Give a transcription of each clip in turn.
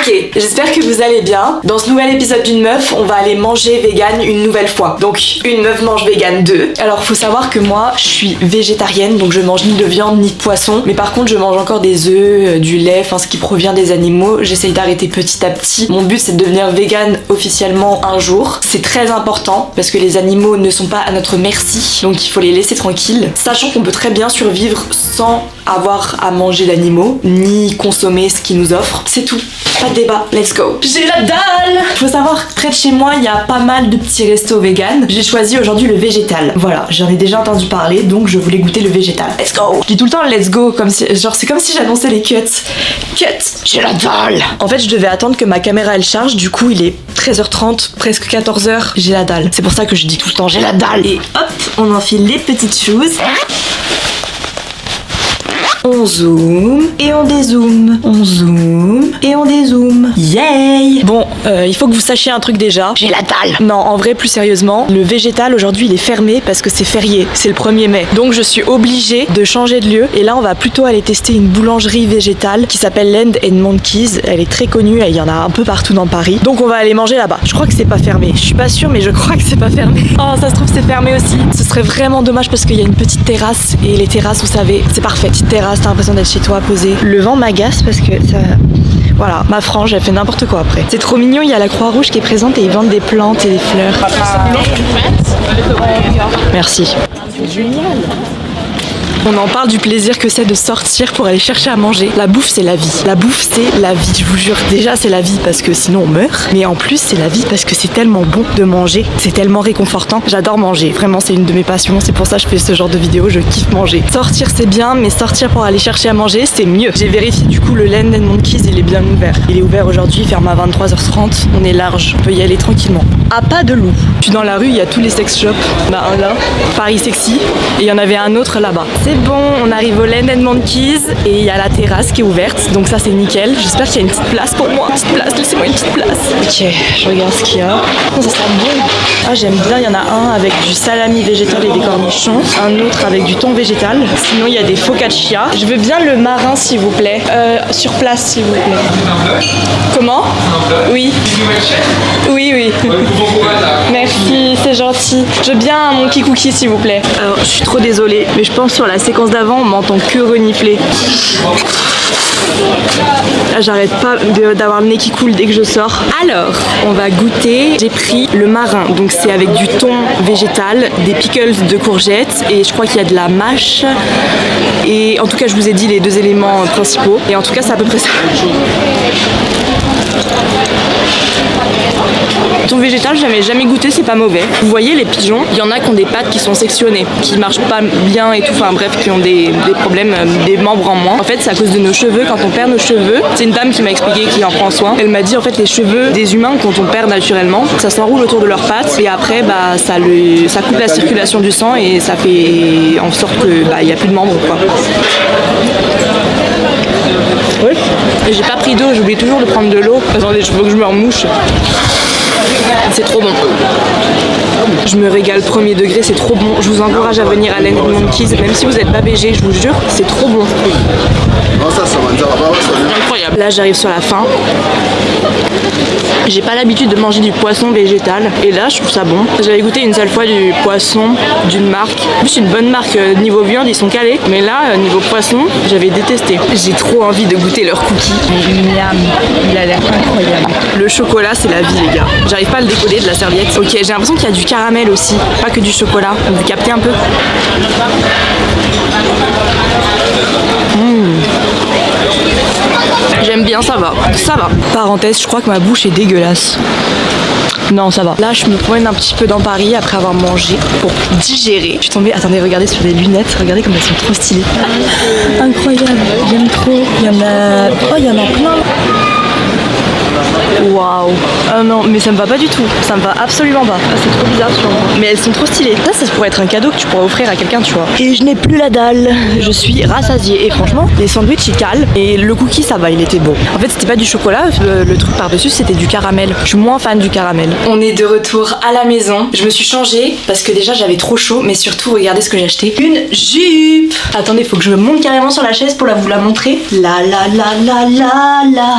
Ok, j'espère que vous allez bien. Dans ce nouvel épisode d'une meuf, on va aller manger vegan une nouvelle fois. Donc, une meuf mange vegan 2. Alors, faut savoir que moi, je suis végétarienne, donc je mange ni de viande ni de poisson. Mais par contre, je mange encore des œufs, du lait, enfin ce qui provient des animaux. J'essaye d'arrêter petit à petit. Mon but, c'est de devenir vegan officiellement un jour. C'est très important parce que les animaux ne sont pas à notre merci, donc il faut les laisser tranquilles. Sachant qu'on peut très bien survivre sans avoir à manger d'animaux, ni consommer ce qu'ils nous offrent. C'est tout. Pas de débat, let's go. J'ai la dalle. Faut savoir, près de chez moi, il y a pas mal de petits restos vegan. J'ai choisi aujourd'hui le végétal. Voilà, j'en ai déjà entendu parler, donc je voulais goûter le végétal. Let's go. Je dis tout le temps let's go, comme si, genre c'est comme si j'annonçais les cuts. J'ai la dalle. En fait, je devais attendre que ma caméra elle charge, du coup il est 13h30, presque 14h. J'ai la dalle. C'est pour ça que je dis tout le temps j'ai la dalle. Et hop, on enfile les petites choses. On zoome et on dézoome. On zoome et on dézoome. Yay! Bon, il faut que vous sachiez un truc déjà. J'ai la dalle! Non, en vrai, plus sérieusement, le végétal aujourd'hui il est fermé parce que c'est férié. C'est le 1er mai. Donc je suis obligée de changer de lieu. Et là, on va plutôt aller tester une boulangerie végétale qui s'appelle Land & Monkeys. Elle est très connue, il y en a un peu partout dans Paris. Donc on va aller manger là-bas. Je crois que c'est pas fermé. Je suis pas sûre, mais je crois que c'est pas fermé. Oh, ça se trouve, c'est fermé aussi. Ce serait vraiment dommage parce qu'il y a une petite terrasse. Et les terrasses, vous savez, c'est parfait. Petite terrasse. T'as l'impression d'être chez toi posé. Le vent m'agace parce que ça... Voilà, ma frange, elle fait n'importe quoi après. C'est trop mignon, il y a la Croix-Rouge qui est présente et ils vendent des plantes et des fleurs. Merci. C'est génial. On en parle du plaisir que c'est de sortir pour aller chercher à manger. La bouffe, c'est la vie. La bouffe, c'est la vie, je vous jure. Déjà, c'est la vie parce que sinon on meurt. Mais en plus, c'est la vie parce que c'est tellement bon de manger. C'est tellement réconfortant. J'adore manger. Vraiment, c'est une de mes passions. C'est pour ça que je fais ce genre de vidéo. Je kiffe manger. Sortir, c'est bien, mais sortir pour aller chercher à manger, c'est mieux. J'ai vérifié du coup, le Land & Monkeys, il est bien ouvert. Il est ouvert aujourd'hui, il ferme à 23h30. On est large. On peut y aller tranquillement. À pas de loup. Je suis dans la rue, il y a tous les sex shops. Bah, un là, Paris Sexy. Et il y en avait un autre là-bas. C'est bon, on arrive au Land & Monkeys et il y a la terrasse qui est ouverte, donc ça c'est nickel. J'espère qu'il y a une petite place pour moi. Une petite place, laissez-moi une petite place. Ok, je regarde ce qu'il y a. Oh, ça sent bon. Ah, j'aime bien, il y en a un avec du salami végétal et des cornichons, un autre avec du thon végétal. Sinon, il y a des focaccia. Je veux bien le marin, s'il vous plaît. Sur place, s'il vous plaît. Comment? Oui. Oui. Merci, c'est gentil. Je veux bien un monkey cookie, s'il vous plaît. Alors, je suis trop désolée, mais je pense sur la séquence d'avant, on m'entend que renifler. Là, j'arrête pas d'avoir le nez qui coule dès que je sors. Alors, on va goûter. J'ai pris le marin, donc c'est avec du thon végétal, des pickles de courgettes et je crois qu'il y a de la mâche. Et en tout cas, je vous ai dit les deux éléments principaux. Et en tout cas, c'est à peu près ça. Thon végétal, j'avais jamais goûté, c'est pas mauvais. Vous voyez les pigeons, il y en a qui ont des pattes qui sont sectionnées, qui marchent pas bien et tout, enfin bref, qui ont des problèmes, des membres en moins. En fait, c'est à cause de nos cheveux, quand on perd nos cheveux. C'est une dame qui m'a expliqué qui en prend soin. Elle m'a dit en fait les cheveux des humains quand on perd naturellement, ça s'enroule autour de leurs pattes et après bah ça coupe la circulation du sang et ça fait en sorte que bah il y a plus de membres quoi. Oui. Et j'ai pas pris d'eau, j'oublie toujours de prendre de l'eau. Attendez, il faut que je me remouche. C'est trop bon. Je me régale premier degré, c'est trop bon. Je vous encourage à venir à Land & Monkeys, même si vous n'êtes pas végé, je vous jure, c'est trop bon. Incroyable. Là, j'arrive sur la fin. J'ai pas l'habitude de manger du poisson végétal et là je trouve ça bon. J'avais goûté une seule fois du poisson d'une marque. En plus une bonne marque niveau viande ils sont calés. Mais là niveau poisson j'avais détesté. J'ai trop envie de goûter leur cookie. Miam, il a l'air incroyable. Le chocolat c'est la vie les gars. J'arrive pas à le décoder de la serviette. Ok, j'ai l'impression qu'il y a du caramel aussi, pas que du chocolat. Vous captez un peu? J'aime bien, ça va. Ça va. Parenthèse, je crois que ma bouche est dégueulasse. Non, ça va. Là, je me promène un petit peu dans Paris après avoir mangé pour digérer. Je suis tombée, attendez, regardez sur des lunettes. Regardez comme elles sont trop stylées. Incroyable, j'aime trop. Il y en a... Oh, il y en a plein. Waouh. Ah non, mais ça me va pas du tout. Ça me va absolument pas. Ah, c'est trop bizarre sur moi. Mais elles sont trop stylées. Ça pourrait être un cadeau que tu pourrais offrir à quelqu'un, tu vois. Et je n'ai plus la dalle. Je suis rassasiée. Et franchement, les sandwichs, ils calent. Et le cookie, ça va, il était bon. En fait, c'était pas du chocolat. Le truc par-dessus, c'était du caramel. Je suis moins fan du caramel. On est de retour à la maison. Je me suis changée parce que déjà, j'avais trop chaud. Mais surtout, regardez ce que j'ai acheté. Une jupe. Attendez, faut que je monte carrément sur la chaise pour vous la montrer. La.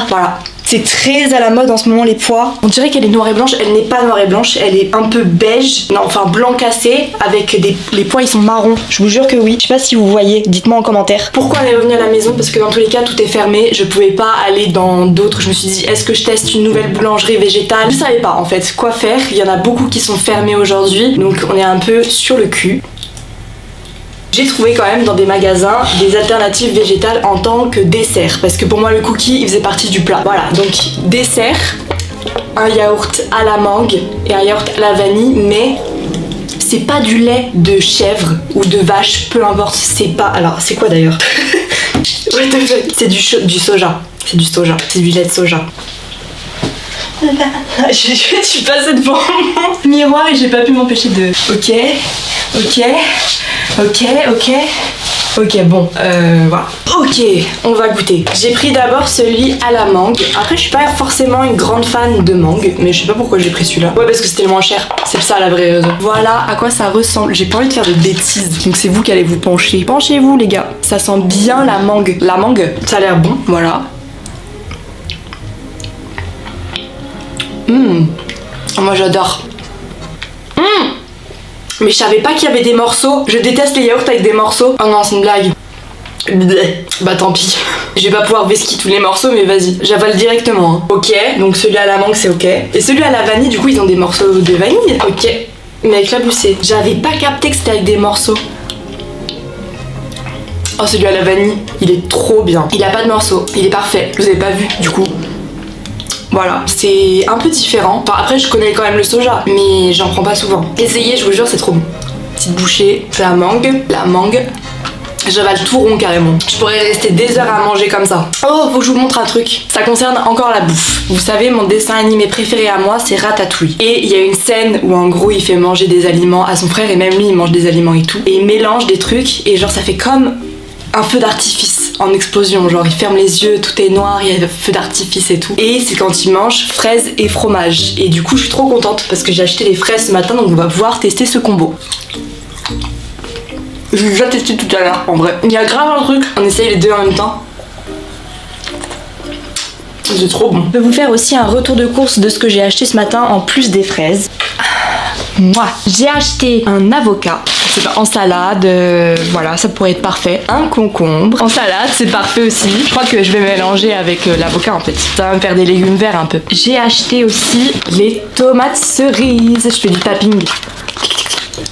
Voilà. C'est très à la mode en ce moment les pois. On dirait qu'elle est noire et blanche, elle n'est pas noire et blanche, elle est un peu beige, non enfin blanc cassé avec les pois ils sont marrons. Je vous jure que oui. Je sais pas si vous voyez, dites-moi en commentaire. Pourquoi on est revenu à la maison? Parce que dans tous les cas tout est fermé, je pouvais pas aller dans d'autres. Je me suis dit est-ce que je teste une nouvelle boulangerie végétale? Je savais pas en fait quoi faire. Il y en a beaucoup qui sont fermés aujourd'hui, donc on est un peu sur le cul. J'ai trouvé quand même dans des magasins des alternatives végétales en tant que dessert, parce que pour moi le cookie il faisait partie du plat. Voilà, donc dessert, un yaourt à la mangue et un yaourt à la vanille, mais c'est pas du lait de chèvre ou de vache, peu importe, c'est pas... Alors c'est quoi d'ailleurs? C'est du soja, c'est du soja, c'est du lait de soja. Je suis passée devant mon miroir et j'ai pas pu m'empêcher de... Ok, bon, voilà. Ok, on va goûter. J'ai pris d'abord celui à la mangue. Après, je suis pas forcément une grande fan de mangue, mais je sais pas pourquoi j'ai pris celui-là. Ouais, parce que c'était le moins cher. C'est ça la vraie raison. Voilà à quoi ça ressemble. J'ai pas envie de faire de bêtises, donc c'est vous qui allez vous pencher. Penchez-vous, les gars. Ça sent bien la mangue. La mangue, ça a l'air bon, voilà. Moi j'adore. Mais je savais pas qu'il y avait des morceaux. Je déteste les yaourts avec des morceaux. Oh non, c'est une blague. Bah tant pis. Je vais pas pouvoir vesquiller tous les morceaux, mais vas-y, j'avale directement. Hein. Ok, donc celui à la mangue c'est ok. Et celui à la vanille, du coup, ils ont des morceaux de vanille. Ok, mais avec la boussée. J'avais pas capté que c'était avec des morceaux. Oh, celui à la vanille, il est trop bien. Il a pas de morceaux, il est parfait. Je vous ai pas vu, du coup. Voilà, c'est un peu différent. Enfin, après, je connais quand même le soja, mais j'en prends pas souvent. Essayez, je vous jure, c'est trop bon. Petite bouchée, la mangue. J'avale tout rond carrément. Je pourrais rester des heures à manger comme ça. Oh, faut que je vous montre un truc. Ça concerne encore la bouffe. Vous savez, mon dessin animé préféré à moi, c'est Ratatouille. Et il y a une scène où en gros, il fait manger des aliments à son frère, et même lui, il mange des aliments et tout. Et il mélange des trucs, et genre, ça fait comme un feu d'artifice en explosion, genre il ferme les yeux, tout est noir, il y a le feu d'artifice et tout. Et c'est quand il mange fraises et fromage. Et du coup je suis trop contente parce que j'ai acheté les fraises ce matin, donc on va pouvoir tester ce combo. Je l'ai déjà testé tout à l'heure en vrai. Il y a grave un truc, on essaye les deux en même temps. C'est trop bon. Je vais vous faire aussi un retour de course de ce que j'ai acheté ce matin en plus des fraises. Moi, j'ai acheté un avocat. C'est pas en salade, voilà, ça pourrait être parfait. Un concombre en salade, c'est parfait aussi. Je crois que je vais mélanger avec l'avocat en fait. Ça va me faire des légumes verts un peu. J'ai acheté aussi les tomates cerises. Je fais du tapping.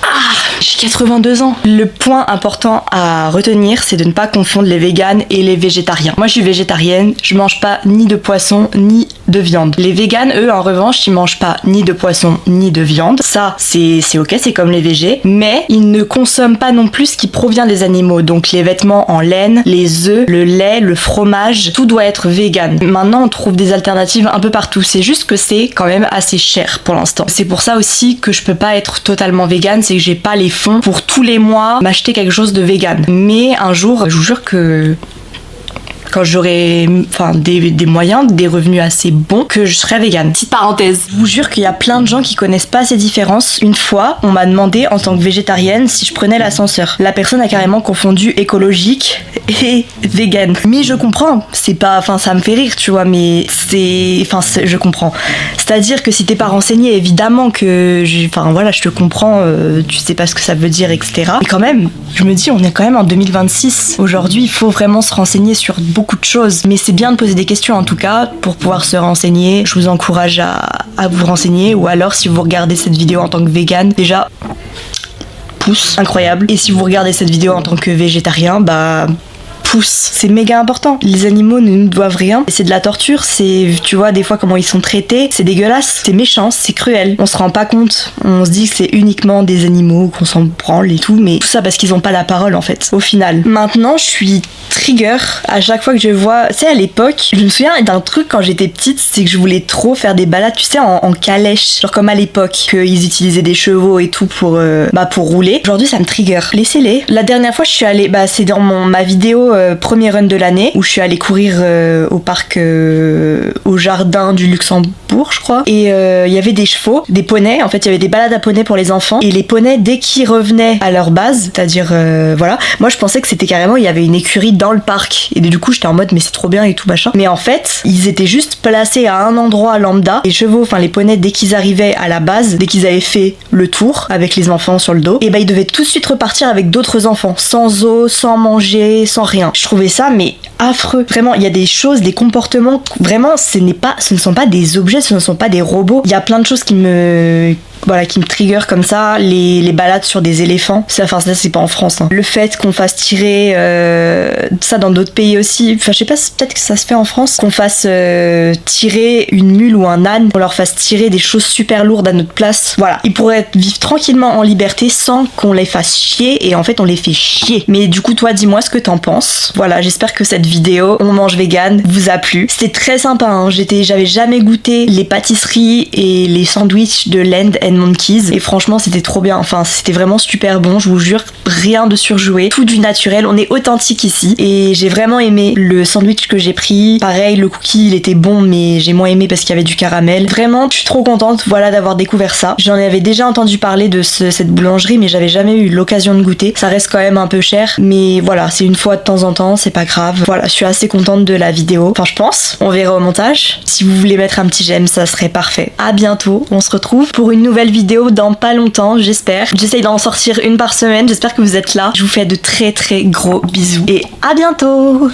Ah, j'ai 82 ans. Le point important à retenir, c'est de ne pas confondre les véganes et les végétariens. Moi, je suis végétarienne, je mange pas ni de poisson ni de viande. Les véganes, eux, en revanche, ils mangent pas ni de poisson ni de viande. Ça, c'est ok, c'est comme les végés, mais ils ne consomment pas non plus ce qui provient des animaux. Donc les vêtements en laine, les œufs, le lait, le fromage, tout doit être vegan. Maintenant, on trouve des alternatives un peu partout. C'est juste que c'est quand même assez cher pour l'instant. C'est pour ça aussi que je peux pas être totalement vegan, c'est que j'ai pas les fonds pour tous les mois m'acheter quelque chose de vegan. Mais un jour, je vous jure que quand j'aurai des moyens, des revenus assez bons, que je serai végane. Petite parenthèse. Je vous jure qu'il y a plein de gens qui connaissent pas ces différences. Une fois, on m'a demandé en tant que végétarienne si je prenais l'ascenseur. La personne a carrément confondu écologique et végane. Mais je comprends. C'est pas, ça me fait rire, tu vois, mais je comprends. C'est-à-dire que si t'es pas renseigné, évidemment que, je te comprends, tu sais pas ce que ça veut dire, etc. Mais quand même, je me dis, on est quand même en 2026. Aujourd'hui, il faut vraiment se renseigner sur beaucoup de choses, mais c'est bien de poser des questions en tout cas pour pouvoir se renseigner. Je vous encourage à vous renseigner, ou alors si vous regardez cette vidéo en tant que végane, déjà pouce, incroyable. Et si vous regardez cette vidéo en tant que végétarien, pouce, c'est méga important. Les animaux ne nous doivent rien, c'est de la torture, tu vois des fois comment ils sont traités, c'est dégueulasse, c'est méchant, c'est cruel. On se rend pas compte, on se dit que c'est uniquement des animaux, qu'on s'en branle et tout, mais tout ça parce qu'ils ont pas la parole en fait, au final. Maintenant, je suis trigger à chaque fois que je vois, tu sais, à l'époque, je me souviens d'un truc quand j'étais petite, c'est que je voulais trop faire des balades, tu sais, en calèche, genre comme à l'époque, qu'ils utilisaient des chevaux et tout pour rouler. Aujourd'hui, ça me trigger. Laissez-les. La dernière fois, je suis allée, c'est dans ma vidéo premier run de l'année, où je suis allée courir au parc, au jardin du Luxembourg. tour, je crois. Et il y avait des chevaux, des poneys. En fait, il y avait des balades à poneys pour les enfants. Et les poneys, dès qu'ils revenaient à leur base, c'est-à-dire, voilà, moi je pensais que c'était carrément, il y avait une écurie dans le parc. Et du coup, j'étais en mode, mais c'est trop bien et tout machin. Mais en fait, ils étaient juste placés à un endroit lambda. Les chevaux, enfin les poneys, dès qu'ils arrivaient à la base, dès qu'ils avaient fait le tour avec les enfants sur le dos, et ben ils devaient tout de suite repartir avec d'autres enfants, sans eau, sans manger, sans rien. Je trouvais ça mais affreux. Vraiment, il y a des choses, des comportements, vraiment, ce ne sont pas des objets, ce ne sont pas des robots. Il y a plein de choses qui me trigger comme ça, les balades sur des éléphants, ça c'est pas en France, hein. Le fait qu'on fasse tirer ça dans d'autres pays aussi, enfin je sais pas, peut-être que ça se fait en France, qu'on fasse tirer une mule ou un âne, qu'on leur fasse tirer des choses super lourdes à notre place. Voilà, ils pourraient vivre tranquillement en liberté sans qu'on les fasse chier, et en fait on les fait chier. Mais du coup toi dis-moi ce que t'en penses. Voilà, j'espère que cette vidéo On mange vegan vous a plu. C'était très sympa, hein. J'avais jamais goûté les pâtisseries et les sandwichs de Land & Monkeys, et franchement c'était trop bien, enfin c'était vraiment super bon, je vous jure, rien de surjoué, tout du naturel, on est authentique ici, et j'ai vraiment aimé le sandwich que j'ai pris. Pareil, le cookie il était bon, mais j'ai moins aimé parce qu'il y avait du caramel. Vraiment, je suis trop contente, voilà, d'avoir découvert ça. J'en avais déjà entendu parler de cette boulangerie, mais j'avais jamais eu l'occasion de goûter. Ça reste quand même un peu cher, mais voilà, c'est une fois de temps en temps, c'est pas grave. Voilà, je suis assez contente de la vidéo, enfin je pense, on verra au montage. Si vous voulez mettre un petit j'aime, ça serait parfait. À bientôt, on se retrouve pour une nouvelle vidéo dans pas longtemps, j'espère. J'essaye d'en sortir une par semaine, j'espère que vous êtes là. Je vous fais de très très gros bisous et à bientôt.